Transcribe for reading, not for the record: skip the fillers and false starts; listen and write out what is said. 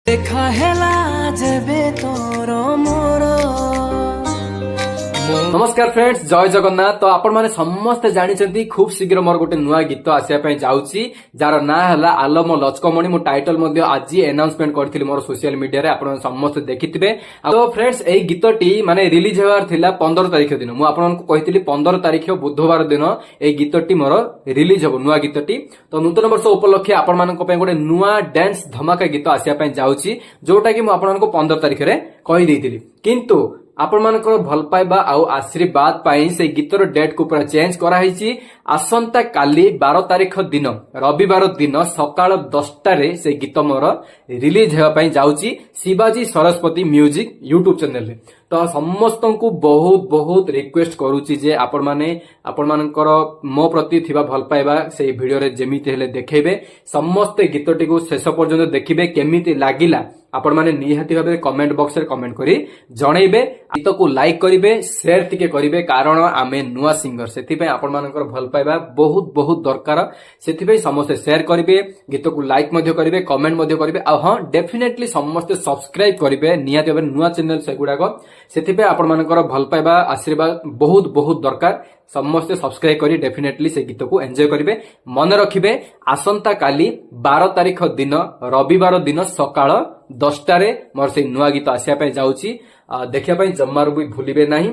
देखा हेला जेबे तोर मोर। नमस्कार फ्रेंड्स, जय जगन्नाथ। तो आपण माने समस्त जानिछंती खूब शीघ्र मोर गोटे नुआ गीत आसिया पय जाउची जार ना हला आलम लचकमणी। मु टाइटल मध्ये आज अनाउंसमेंट करथिली मोर सोशल मीडिया रे, आपण समस्त देखिथिबे। तो फ्रेंड्स एई गीतटी माने रिलीज हेवार थिला 15 तारिख दिन। मु आपण को कहितली 15 तारिख बुधवार दिन एई गीतटी मोर रिलीज हबो नुआ गीतटी। तो नूतन वर्ष उपलक्षे आपण मानक पय गोटे नुआ डांस धमाका गीत आसिया पय जाउची, जोटा कि मु आपण को 15 तारिख रे कहि देइतिली। किंतु आपण मानकर भल पाइबा आउ आशीर्वाद पाई से गीतर डेट को पूरा चेंज करा हिची। आसंता काली 12 तारिख दिन रविवार दिन सकाळ 10टा रे से गीत मोर रिलीज हेवा पई जाउची Shivaji Saraswati music YouTube channel रे। तो समस्त को बहुत बहुत रिक्वेस्ट करूची जे आपण मानकर मो प्रति थिबा भल पाइबा से वीडियो रे जेमिति हेले देखेबे। समस्त गीतटी को शेष पर्यंत देखिबे, केमिति लागिला आपण माने निहाती भाबे कमेंट बॉक्स रे कमेंट करी जणैबे। गीत को लाइक करिवे, शेयर टिके करिवे, कारण आमे नुआ सिंगर सेथि पय आपण मानकर भल पाइबा बहुत बहुत दरकार। सेथि पय समस्त शेयर करिवे, गीत को लाइक मध्ये करिवे, कमेंट मध्ये करिवे। आ हां डेफिनेटली समस्त सब्सक्राइब करिवे निहाती भाबे नुआ चैनल सेगुडाको। सेथि पय आपण मानकर भल पाइबा आशीर्वाद बहुत बहुत दरकार। समस्त सब्सक्राइब करी डेफिनेटली से गीत को एंजॉय करिवे। मन रखिबे आसंता काली 12 तारिख दिन रविवार दिन सकाळ 10टा रे मोर से नुआ गीत आसिया पय जाउची। देखिया पय जम्मार भी भूलिबे नाही।